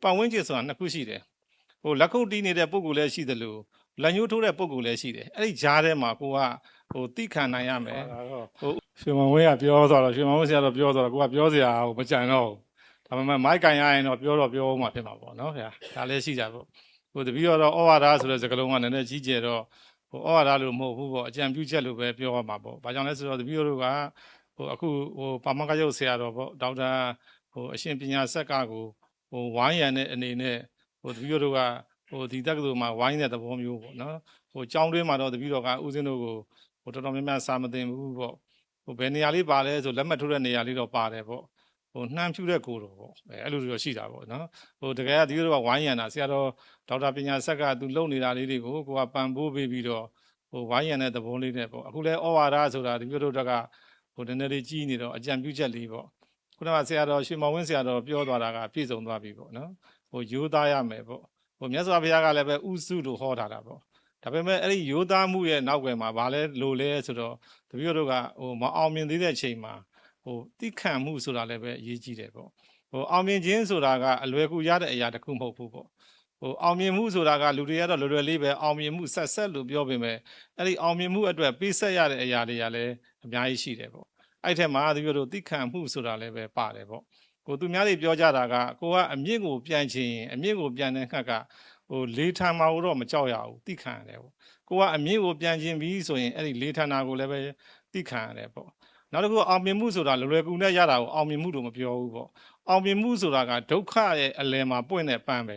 ပတ်ဝန်းကျင်ဆိုတာနှစ်ခုရှိတယ်လက်ခုပ်တီးနေတဲ့ပုံကိုလည်းရှိတယ်လို့လက်ညှိုးထိုးတဲ့ပုံကိုလည်းရှိတယ်အဲ့ဒီကြားထဲမှာကိုကတိခံနိုင်ရမယ်ရွှေမဝင်းကပြောသွားတော့ရွှေမဝင်းဆရာတော့ပြောသွားတော့ကိုကပြောစရာမကြံတော့ဒါပေမဲ့မိုက်ကင်ရရင်တော့ပြောမှဖြစ်မှာပေါ့နော်ခင်ဗျာဒါလည်းရှိကြပေါ့တပည့်တော့ဩဝါဒဆိုတဲ့စကားလုံးကလည်းနည်းနည်းကြီးကျယ်တော့ဩဝါဒလို့မဟုတ်ဘူးပေါ့အကြံပြုချက်လို့ပဲပြောရမှာပေါ့ဘာကြောင့်လဲဆိုတော့တပည့်တို့ကအခုပါမကရုပ်ဆရာတော်ပေါ့ဒေါက်တာအရှင်ပညာဆက်ကကိုဝိုင်းရံတဲ့အနေနဲ့တပည့်တို့ကဒီတက္ကသိုလ်မှာဝိုင်းတဲ့သဘောမျိုးပေါ့နော်ကျောင်းတွင်းမှာတော့တပည့်တော်ကဦးဇင်းတို့ကိုတော်တော်များများစာမသင်ဘူးပေါ့ဘယ်နေရာလေးပါလဲဆိုလက်မှတ်ထိုးတဲ့နေရာလေးတော့ပါတယ်ပေါ့နှမ်းဖြူတဲ့ကိုတော့ပေါ့အဲ့လိုတော့ရှိတာပေါ့နော်တကယ်ကဒီလိုကဝိုင်းရံတာဆရာတော်ဒေါက်တာပညာဆက်ကသူလုပ်နေတာလေးတွေကိုကိုကပံ့ပိုးပေးပြီးတော့ဝိုင်းရံတဲ့သဘောလေးနဲ့ပေါ့အခုလဲဩဝါဒဆိုတာဒီလိုတို့ကနည်းနည်းလေးကြီးနေတော့အကြံပြုချက်လေးပေါ့ခုနကဆရာတော်ရွှေမောင်ဝင်းဆရာတော်ပြောသွားတာကပြည့်စုံသွားပြီပေါ့နော်ရိုးသားရမယ်ပေါ့မြတ်စွာဘုရားကလည်းပဲဥစုလို့ဟောထားတာပေါ့ဒါပေမဲ့အဲ့ဒီရိုးသားမှုရဲ့နောက်ွယ်မှာဗာလဲလိုလဲဆိုတော့တပည့်တို့ကမအောင်မြင်သေးတဲ့ချိန်မှာတိခံမှုဆိုတာလည်းပဲအရေးကြီးတယ်ပေါ့အောင်မြင်ခြင်းဆိုတာကအလွယ်ကူရတဲ့အရာတစ်ခုမဟုတ်ဘူးပေါ့အောင်မြင်မှုဆိုတာကလူတွေကတော့လွယ်လေးပဲအောင်မြင်မှုဆက်လို့ပြောပေမဲ့အဲ့ဒီအောင်မြင်မှုအတွက်ပေးဆက်ရတဲ့အရာတွေကလည်းအများကြီးရှိတယ်ပေါ့အဲ့ထက်မှာတပည့်တို့တိခံမှုဆိုတာလည်းပဲပါတယ်ပေါ့သူများတွေပြောကြတာကကိုကအမြင့်ကိုပြန်ချင်အမြင့်ကိုပြန်တဲ့ခက်ကလေးထမ်းမှာတော့မကြောက်ရဘူးတိခံရတယ်ပေါ့ကိုကအမြင့်ကိုပြန်ချင်ပြီးဆိုရင်အဲ့ဒီလေးထမ်းတာကိုလည်းပဲတိခံရတယ်ပေါ့နောက်တစ်ခုအောင်မြင်မှုဆိုတာလွယ်ကူနဲ့ရတာကိုအောင်မြင်မှုလို့မပြောဘူးပေါ့အောင်မြင်မှုဆိုတာကဒုက္ခရဲ့အလယ်မှာပွင့်တဲ့ပန်းပဲ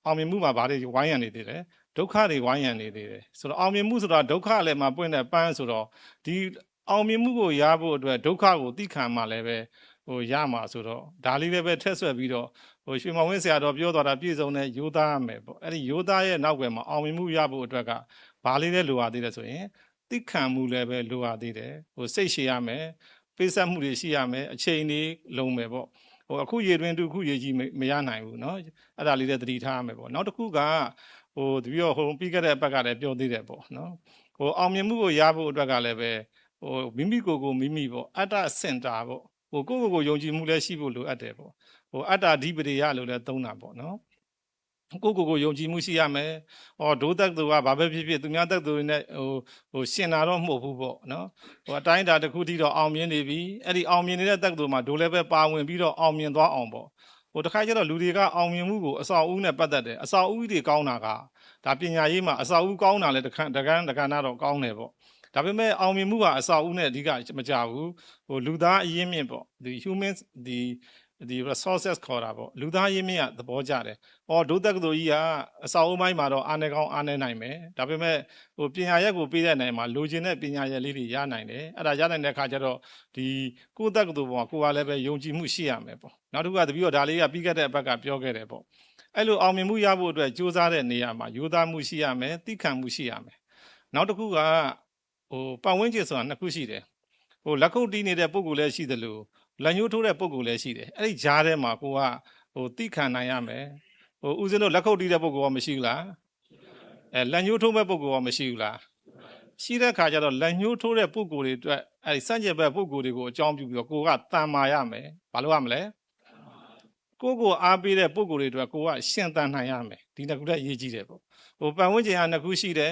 အောင်မြင်မှုမှာဘာတွေဝိုင်းရံနေသေးတယ်ဒုက္ခတွေဝိုင်းရံနေသေးတယ်ဆိုတော့အောင်မြင်မှုဆိုတာဒုက္ခအလယ်မှာပွင့်တဲ့ပန်းဆိုတော့ဒီအောင်မြင်မှုကိုရဖို့အတွက်ဒုက္ခကိုတိခံမှလည်းပဲရမှာဆိုတော့ဒါလေးလည်းပဲထက်ဆွဲပြီးတော့ရွှေမောင်ဝင်းဆရာတော်ပြောသွားတာပြည့်စုံတဲ့ရိုးသားရမယ်ပေါ့အဲ့ဒီရိုးသားရဲ့နောက်ွယ်မှာအောင်မြင်မှုရဖို့အတွက်ကဘာလေးလဲလိုအပ်သေးတယ်ဆိုရင်တိခံမှုလည်းပဲလိုအပ်သေးတယ်စိတ်ရှည်ရမယ်ပေးဆက်မှုတွေရှိရမယ်အချိန်တွေလုံးမယ်ပေါ့အခုရေတွင်တူခုရေကြီးမရနိုင်ဘူးเนาะအဲ့ဒါလေးလည်းသတိထားရမယ်ပေါ့နောက်တစ်ခုကတပည့်တော်ပြီးခဲ့တဲ့အပတ်ကလည်းပြောသေးတယ်ပေါ့เนาะအောင်မြင်မှုကိုရဖို့အတွက်ကလည်းပဲမိမိကိုမိမိပေါ့အတ္တစင်တာပေါ့ကိုယုံကြည်မှုလည်းရှိဖို့လိုအပ်တယ်ပေါ့အတ္တဓိပတိယလို့လည်းသုံးတာပေါ့နော်ကိုယုံကြည်မှုရှိရမယ်ဒိုးသက်သူကဘာပဲဖြစ်ဖြစ်သူများသက်သူနဲ့ရှင်တာတော့မဟုတ်ဘူးပေါ့နော်အတိုင်းအတာတစ်ခုထိတော့အောင်မြင်နေပြီအဲ့ဒီအောင်မြင်နေတဲ့သက်သူမှာဒိုးလည်းပဲပါဝင်ပြီးတော့အောင်မြင်သွားအောင်ပေါ့တခါကျတော့လူတွေကအောင်မြင်မှုကိုအစာအုပ်နဲ့ပတ်သက်တယ်အစာအုပ်တွေကောင်းတာကဒါပညာရေးမှာအစာအုပ်ကောင်းတာလည်းတကန်းတော့ကောင်းတယ်ပေါ့ဒါပေမဲ့အောင်မြင်မှုကအစာအုပ်နဲ့အဓိကမကြဘူးလူသားအရင်းမြစ်ပေါ့ဒီ human ဒီ resources ခေါ်တာပေါ့လူသားရင်းမြစ်ကသဘောကျတယ်ဒုတက္ကသိုလ်ကြီးကအစာအုပ်ပိုင်းမှာတော့အားနေကောင်းအားနေနိုင်မယ်ဒါပေမဲ့ပညာရက်ကိုပေးတဲ့နိုင်မှာလိုချင်တဲ့ပညာရက်လေးတွေရနိုင်တယ်အဲ့ဒါရနိုင်တဲ့အခါကျတော့ဒီကိုယ့်တက္ကသိုလ်ပေါ်မှာကိုယ်ကလည်းပဲယုံကြည်မှုရှိရမယ်ပေါ့နောက်တစ်ခုကတပည့်တော်ဒါလေးကပြီးခဲ့တဲ့အပတ်ကပြောခဲ့တယ်ပေါ့အဲ့လိုအောင်မြင်မှုရဖို့အတွက်ကြိုးစားတဲ့နေရာမှာယူသားမှုရှိရမယ်တိခံမှုရှိရမယ်နောက်တစ်ခုကပတ်ဝန်းကျင်ဆိုတာနှစ်ခုရှိတယ်လက်ခုပ်တီးနေတဲ့ပုံကိုလည်းရှိတယ်လို့လက်ညှိုးထိုးတဲ့ပုံကိုလည်းရှိတယ်အဲ့ဒီကြားထဲမှာကိုကတိခံနိုင်ရမယ်ဦးဇင်းတို့လက်ခုပ်တီးတဲ့ပုံကမရှိဘူးလားလက်ညှိုးထိုးမဲ့ပုံကမရှိဘူးလားရှိတဲ့ခါကျတော့လက်ညှိုးထိုးတဲ့ပုံကိုတွေအတွက်အဲ့ဒီစန့်ကျင်ဘက်ပုံကိုတွေကိုအကြောင်းပြုပြီးတော့ကိုကတန်မာရမယ်ဘာလို့ရမလဲကိုအားပေးတဲ့ပုံကိုတွေအတွက်ကိုကရှင်သန်နိုင်ရမယ်ဒီနှစ်ခုတည်းအရေးကြီးတယ်ပေါ့ပတ်ဝန်းကျင်ကနှစ်ခုရှိတယ်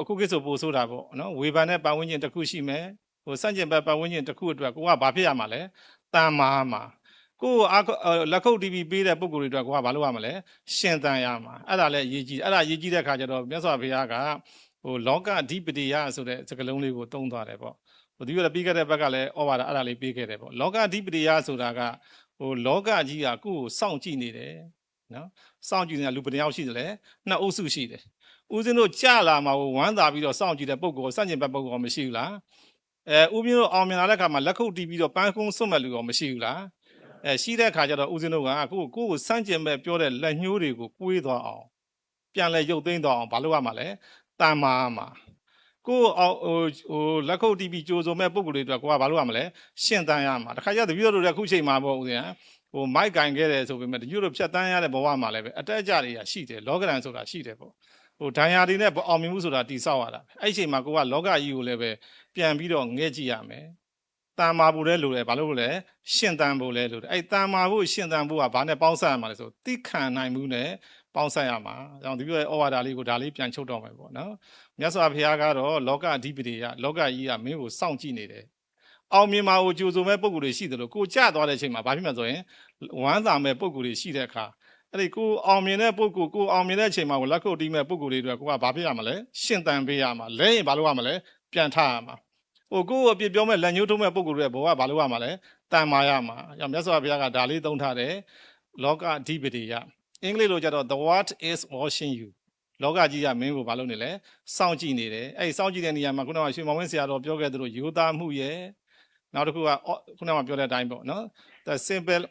အခုကိစ္စပို့ဆိုတာပေါ့နော်ဝေဖန်တဲ့ပတ်ဝန်းကျင်တစ်ခုရှိမယ်စန့်ကျင်ဘက်ပတ်ဝန်းကျင်တစ်ခုအတွက်ကိုကဘာဖြစ်ရမှာလဲတန်မာမှာကိုလက်ခုပ်တီးပြီးပေးတဲ့ပုံကိုယ်တွေအတွက်ကိုကဘာလုပ်ရမှာလဲရှင်သန်ရမှာအဲ့ဒါလည်းအရေးကြီးအဲ့ဒါအရေးကြီးတဲ့အခါကျတော့မြတ်စွာဘုရားကလောကအဓိပတိယဆိုတဲ့စကားလုံးလေးကိုသုံးသွားတယ်ပေါ့ဒီကလည်းပြီးခဲ့တဲ့ဘက်ကလည်းဩဝါဒအဲ့ဒါလေးပေးခဲ့တယ်ပေါ့လောကအဓိပတိယဆိုတာကလောကကြီးကကိုယ့်ကိုစောင့်ကြည့်နေတယ်နော်စောင့်ကြည့်နေတာလူဘယ်နှယောက်ရှိသလဲနှစ်အုပ်စုရှိတယ်ဦးဇင်းတို့ကြလာမှာဝမ်းသာပြီးတော့စောင့်ကြည့်တဲ့ပုံကိုစန့်ကျင်ဘက်ပုံကိုမရှိဘူးလားဦးပြင်းတို့အောင်မြင်လာတဲ့အခါမှာလက်ခုပ်တီးပြီးတော့ပန်းကုန်းစွတ်မဲ့လူရောမရှိဘူးလားရှိတဲ့အခါကျတော့ဦးဇင်းတို့ကကိုစန့်ကျင်မဲ့ပြောတဲ့လက်ညှိုးတွေကိုကွေးသွားအောင်ပြန်လဲရုပ်သိမ်းသွားအောင်ဘာလုပ်ရမှာလဲတန်မာမှာကိုလက်ခုပ်တီးပြီးကြိုးစုံမဲ့ပုံကိုယ်တွေအတွက်ကိုကဘာလုပ်ရမှာလဲရှင်သန်ရမှာတခါကျတပည့်တို့လည်းခုချိန်မှာပေါ့ဦးဇင်းမိုက်ကင်ခဲ့တယ်ဆိုပေမဲ့တပည့်တို့ဖြတ်တန်းရတဲ့ဘဝမှာလည်းပဲအတက်အကျတွေကရှိတယ်လောကရန်ဆိုတာရှိတယ်ပေါ့ဒဏ်ရာတွေနဲ့အောင်မြင်မှုဆိုတာတိဆောက်ရတာအဲ့ဒီအချိန်မှာကိုကလောကကြီးကိုလည်းပဲပြန်ပြီးတော့ငဲ့ကြည့်ရမယ် တန်မာဖို့လဲလိုတယ်ဘာလို့လဲရှင်တန်ဖို့လဲလိုတယ်အဲ့တန်မာဖို့ရှင်တန်ဖို့ကဘာနဲ့ပေါင်းစပ်ရမှာလဲဆိုတိခံနိုင်မှုနဲ့ပေါင်းစပ်ရမှာကြောင့်ဒီလိုဩဝါဒလေးကိုဒါလေးပြန်ချုပ်တော့မယ်ပေါ့နော်မြတ်စွာဘုရားကတော့လောကအဓိပတိယလောကကြီးကမင်းကိုစောင့်ကြည့်နေတယ်အောင်မြင်မှာကိုကြိုဆိုမဲ့ပုံကိုယ်တွေရှိတယ်လို့ကိုကြသွားတဲ့အချိန်မှာဘာဖြစ်မှာဆိုရင်ဝမ်းသာမဲ့ပုံကိုယ်တွေရှိတဲ့အခါအဲ့ဒီကိုအောင်မြင်တဲ့ပုံကိုကိုအောင်မြင်တဲ့အချိန်မှာကိုလက်ခုပ်တီးမဲ့ပုံကိုယ်တွေတို့ကိုကဘာဖြစ်ရမှာလဲရှင်တန်ပေးရမှာလဲရင်ဘာလို့ရမှာလဲပြန်ထရမှာဟိုကိုအပြစ်ပြောမဲ့လက်ညှိုးထိုးမဲ့ပုံကိုယ်တွေဘောကဘာလို့ရမှာလဲတန်မာရမှာကြောင့်မြတ်စွာဘုရားကဒါလေးသုံးထားတယ်လောကအဓိပတိယအင်္ဂလိပ်လိုကြတော့ the what is watching you လောကကြီးကမင်းကိုဘာလုပ်နေလဲစောင့်ကြည့်နေတယ်အဲ့စောင့်ကြည့်တဲ့နေရာမှာခုနကရွှေမောင်ဝင်းဆရာတော်ပြောခဲ့သလိုယူသားမှုရဲ့နောက်တစ်ခုကခုနကပြောတဲ့အတိုင်းပေါ့နော် the simple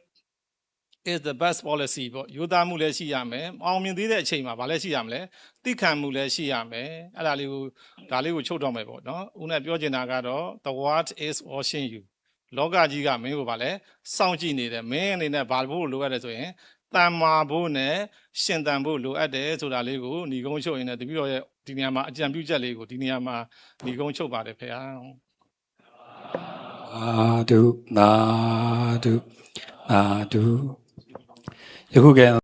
is the best policy ပေါ့ယူသားမှုလည်းရှိရမယ်အောင်မြင်သေးတဲ့အချိန်မှာဘာလဲရှိရမလဲသိခံမှုလည်းရှိရမယ်အဲ့ဒါလေးကိုချုပ်တော့မယ်ပေါ့နော်ဦးနဲ့ပြောချင်တာကတော့ the what is watching you လောကကြီးကမင်းကိုဘာလဲစောင့်ကြည့်နေတယ်မင်းအနေနဲ့ဘာလို့လိုအပ်တယ်ဆိုရင်တန်မာဖို့နဲ့ရှင်တန်ဖို့လိုအပ်တယ်ဆိုတာလေးကိုညီကုန်းချုပ်ရင်းနဲ့တပည့်တော်ရဲ့ဒီနေရာမှာအကြံပြုချက်လေးကိုဒီနေရာမှာညီကုန်းချုပ်ပါတယ်ဖေဟာနာဒုယခုက